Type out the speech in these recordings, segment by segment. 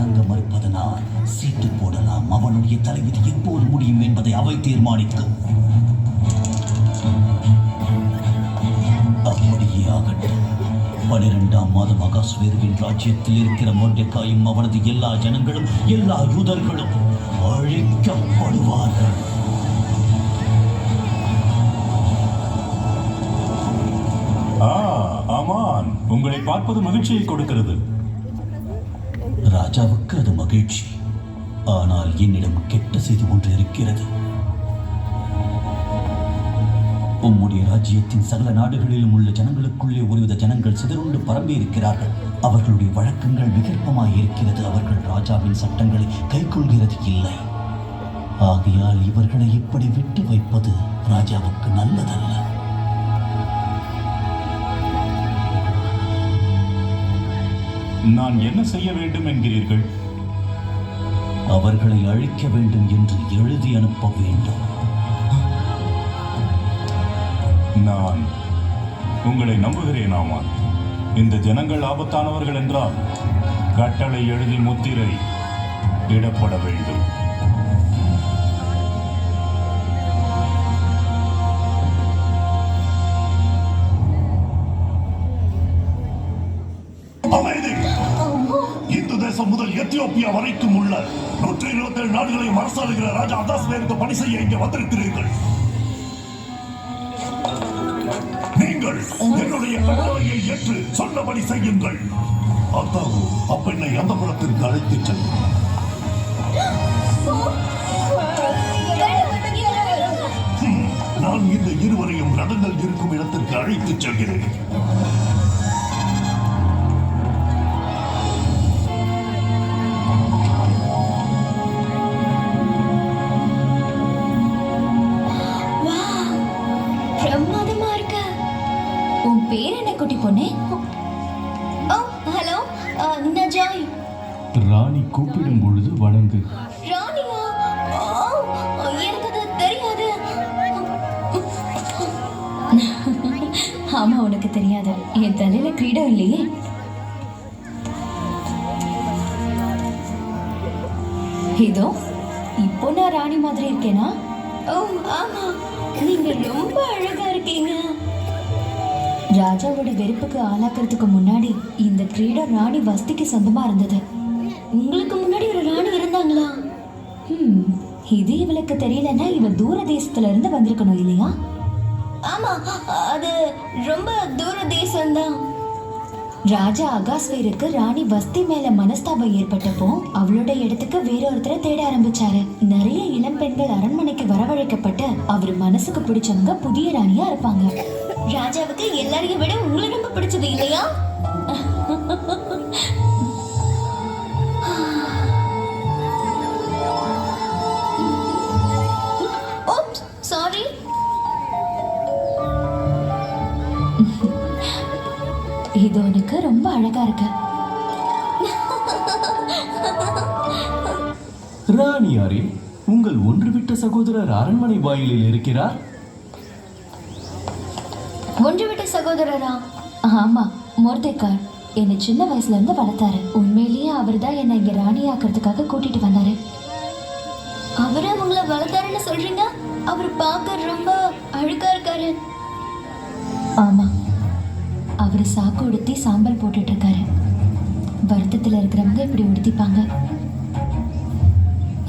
வணங்க மறுப்பதனால் சீட்டு போடலாம். அவனுடைய தலைவிதி எப்போது முடியும் என்பதை அவை தீர்மானிக்கும். அப்படியே ஆகட்டும். 12ஆம் மாதம் அகாஸ்வேருவின் ராஜ்யத்தில் இருக்கிற மொர்டெக்காயும் அவனது எல்லா ஜனங்களும் எல்லா யூதர்களும் அழிக்கப்படுவார்கள். ஆமான், உங்களை பார்ப்பது மகிழ்ச்சியை கொடுக்கிறது. ராஜாவுக்கு அது மகிழ்ச்சி. ஆனால் என்னிடம் கெட்ட செய்தி ஒன்று இருக்கிறது. உம்முடைய ராஜ்யத்தின் சகல நாடுகளிலும் உள்ள ஜனங்களுக்குள்ளே ஒருவித ஜனங்கள் சிதறுண்டு பரம்பி இருக்கிறார்கள். அவர்களுடைய வழக்கங்கள் விகற்பமாய் இருக்கிறது. அவர்கள் ராஜாவின் சட்டங்களை கைக்கொள்கிறது இல்லை. ஆகையால் இவர்களை இப்படி விட்டு வைப்பது ராஜாவுக்கு நல்லதல்ல. நான் என்ன செய்ய வேண்டும் என்கிறீர்கள்? அவர்களை அழிக்க வேண்டும் என்று எழுதி அனுப்ப வேண்டும். நான் உங்களை நம்புகிறேன். ஆமான், இந்த ஜனங்கள் ஆபத்தானவர்கள் என்றால் கட்டளை எழுதி முத்திரை இடப்பட வேண்டும். இந்து தேசம் முதல் எத்தியோப்பியா வரைக்கும் உள்ள 127 நாடுகளையும் அரசாளுகிற ராஜா அகாஸ்வேருக்கு பணி செய்ய இங்கே வந்திருக்கிறீர்கள். நீங்கள் என்னுடைய கட்டளையை ஏற்று சொன்னபடி செய்யுங்கள். அத்தாவு அப்பெண்ணை அந்த புறத்திற்கு அழைத்துச் செல்லும். நான் இந்த இருவரையும் ரதங்கள் இருக்கும் இடத்திற்கு அழைத்துச் செல்கிறேன். ராணி கூப்பிடும் பொழுது வணங்கு. ஆமா, உனக்கு தெரியாது. என் தலையில கிரீடம் இல்லையே. இதோ இப்போ நான் ராணி மாதிரி இருக்கேனா? ஆமா, நீங்க ரொம்ப அழகா இருக்கீங்க. ராஜாவோட வெறுப்புக்கு ஆளாக்குறதுக்கு முன்னாடி இந்த கிரீடம் ராணி வஸ்திக்கு சொந்தமா இருந்தது. உங்களுக்கு முன்னாடி ஒரு ராணி இருந்தாங்களா? இது இவளுக்கு தெரியலன்னா இவ தூர தேசத்துல இருந்து வந்திருக்கணும் இல்லையா? ஆமா, அது ரொம்ப தூர தேசம்தான். ராஜா அகாஸ்வேருக்கு ராணி வஸ்தி மேல மனஸ்தாபம் ஏற்பட்டப்போ அவளோட இடத்துக்கு வேறொருத்தரை தேட ஆரம்பிச்சாரு. நிறைய இளம் பெண்கள் அரண்மனைக்கு வரவழைக்கப்பட்டு அவர் மனசுக்கு பிடிச்சவங்க புதிய ராணியா இருப்பாங்க. ராஜாவுக்கு எல்லாரையும் விட உங்களை ரொம்ப பிடிச்சது இல்லையா? சாரி. இது உனக்கு ரொம்ப அழகா இருக்கு. ராணியாரே, உங்கள் ஒன்றுவிட்ட சகோதரர் அரண்மனை வாயிலில் இருக்கிறார். ஒன்றுவிட்ட சகோதரரா? ஆமா, மொர்தெக்காய் என்னை சின்ன வயசுல இருந்து வளர்த்தாரு. உண்மையிலேயே அவர் தான் என்னை இங்க ராணி ஆக்கிறதுக்காக கூட்டிட்டு வந்தாரு. அவரை உங்களை வளர்த்தாருன்னு சொல்றீங்க? அவர் பார்க்க ரொம்ப அழுக்கா இருக்காரு. ஆமா, அவர் சாக்கு உடுத்தி சாம்பல் போட்டுட்டு இருக்காரு. வருத்தத்துல இருக்கிறவங்க இப்படி உடுத்திப்பாங்க.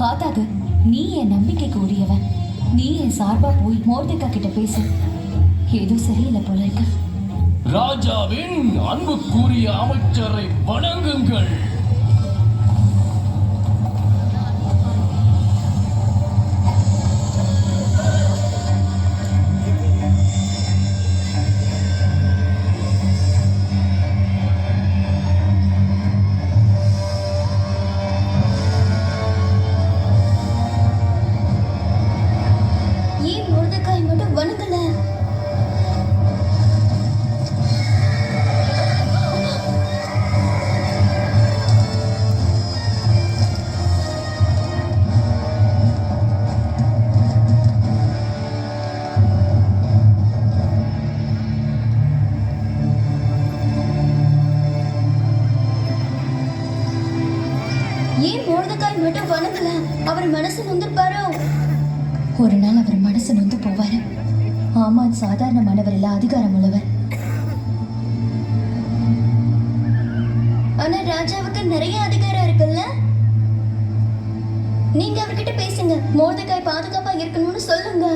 பார்த்தாங்க, நீ என் நம்பிக்கைக்கு உரியவன். நீ என் சார்பா போய் மொர்தெக்காய் கிட்ட பேசு. ஏதோ சரியில்லை போல இருக்கு. ராஜாவின் அன்புக்குரிய அமைச்சரை வணங்குங்கள். ஏன் மொர்தெக்காய் மட்டும் வணங்கல? அவர் மனசு நொந்திருப்பாரோ? ஒரு நாள் அவர் மனசு நொந்து போவாரு. ஆமான் சாதாரணமானவர் இல்ல, அதிகாரம் உள்ளவர். ஆனா ராஜாவுக்கு நிறைய அதிகாரம் இருக்குல்ல. நீங்க அவர்கிட்ட பேசுங்க, மோர்தெகாய் பாதுகாப்பா இருக்கணும்னு சொல்லுங்க.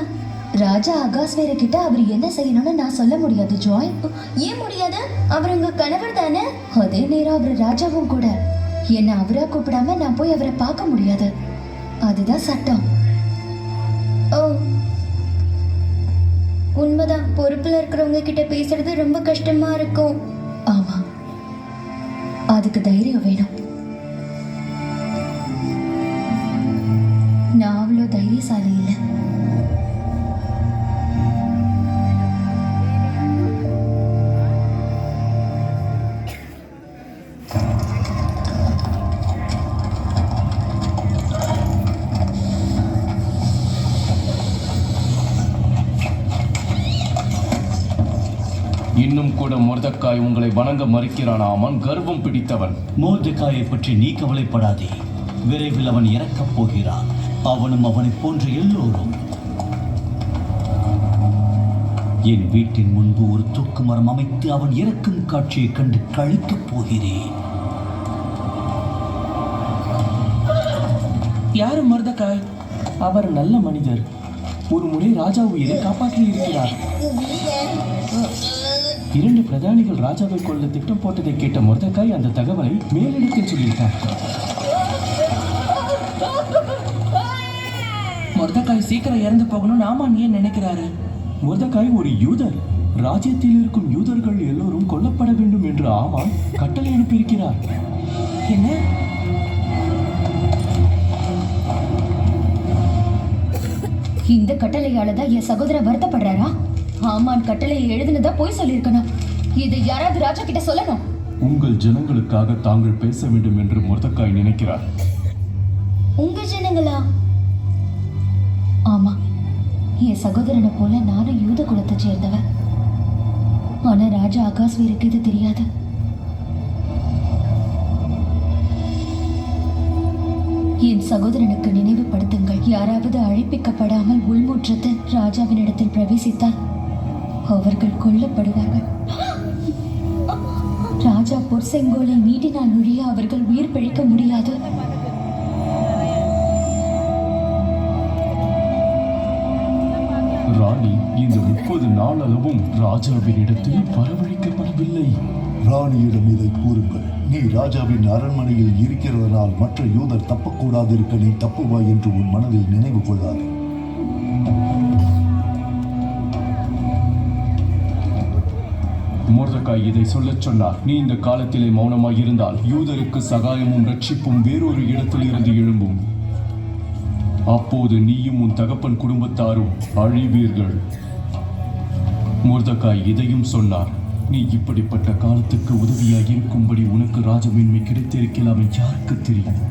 ராஜா அகாஸ்வேர கிட்ட அவர் என்ன செய்யணும்னு நான் சொல்ல முடியாது ஜாய். ஏன் முடியாது? அவர் உங்க கணவர் தானே. அதே நேரம் அவர் ராஜாவும் கூட. என்ன அவரா கூப்பிடாம நான் போய் அவரை பார்க்க முடியாது. அதுதான் சட்டம். ஓ உண்மைதான். பொறுப்புல இருக்கிறவங்க கிட்ட பேசுறது ரொம்ப கஷ்டமா இருக்கும். ஆமா, அதுக்கு தைரியம் வேணும். நான் அவ்வளோ தைரியசாலி இல்லை. இன்னும் கூட மொர்தெகாய் உங்களை வணங்க மறுக்கிறான். ஆமான் கர்வம் பிடித்தவன். மோர்தெகாயை பற்றி நீ கவலைப்படாதே. விரைவில் அவன் இறக்கப் போகிறான். அவனும் அவனைப் போன்ற எல்லோரும். என் வீட்டின் முன்பு ஒரு தூக்கு மரம் அமைத்து அவன் இறக்கும் காட்சியை கண்டு கழிக்கப் போகிறேன். யாரு மொர்தெகாய்? அவர் நல்ல மனிதர். ஒரு முறை ராஜா உயிரை காப்பாற்றி இருக்கிறார். 2 பிரதானிகள் ராஜாவை கொல்ல திட்டம் போட்டதை கேட்ட மொர்தெகாய் அந்த தகவலை மேலிடத்தில் சொல்லியிருக்கார். மொர்தெகாய் சீக்கிரம் இறந்து போகணும்னு ஆமான் ஏன் நினைக்கிறாரு? மொர்தெகாய் ஒரு யூதர். ராஜ்யத்தில் இருக்கும் யூதர்கள் எல்லோரும் கொல்லப்பட வேண்டும் என்று ஆமான் கட்டளை அனுப்பியிருக்கிறார். என்ன? இந்த கட்டளையால தான் என் சகோதரர் வருத்தப்படுறாரா? ஆமான் கட்டளையை எழுதுனதா போய் சொல்லியிருக்கணும். இதை யாராவது ராஜா கிட்ட சொல்லணும். உங்கள் ஜனங்களுக்காக தாங்கள் பேச வேண்டும் என்று மொர்தெகாய் நினைக்கிறார். உங்க ஜனங்களா? ஆமா, என் சகோதரனை போல நானும் யூத குலத்தை சேர்ந்தவன். ஆனா ராஜா அகாஸ்வேருக்கு இது தெரியாது. என் சகோதரனுக்கு நினைவுபடுத்துங்கள். யாராவது அழைப்பிக்கப்படாமல் உள்முற்றத்தில் ராஜாவினிடத்தில் பிரவேசித்தால் அவர்கள் கொல்லப்படுவார்கள். ராஜா பொற்செங்கோலை நீட்டினால் நுழைய அவர்கள் உயிர் பிழைக்க முடியாது. ராணி இந்த 30 நாள் அளவும் ராஜாவினிடத்தில் வரவழைக்கப்படவில்லை. ராணியிடம் இதை கூறுங்கள். நீ ராஜாவின் அரண்மனையில் இருக்கிறதனால் மற்ற யூதர் தப்பக்கூடாது இருக்க நீ தப்புவாய் என்று உன் மனதில் நினைவு கொள்ளாது. மொர்தெகாய் இதை சொல்லச் சொன்னார். நீ இந்த காலத்திலே மௌனமாய் இருந்தால் யூதருக்கு சகாயமும் ரட்சிப்பும் வேறொரு இடத்தில் இருந்து எழும்பும். அப்போது நீயும் உன் தகப்பன் குடும்பத்தாரும் அழிவீர்கள். மொர்தெகாய் இதையும் சொன்னார். நீ இப்படிப்பட்ட காலத்துக்கு உதவியாய் இருக்கும்படி உனக்கு ராஜமேன்மை கிடைத்திருக்கலாம் யாருக்கு தெரியும்.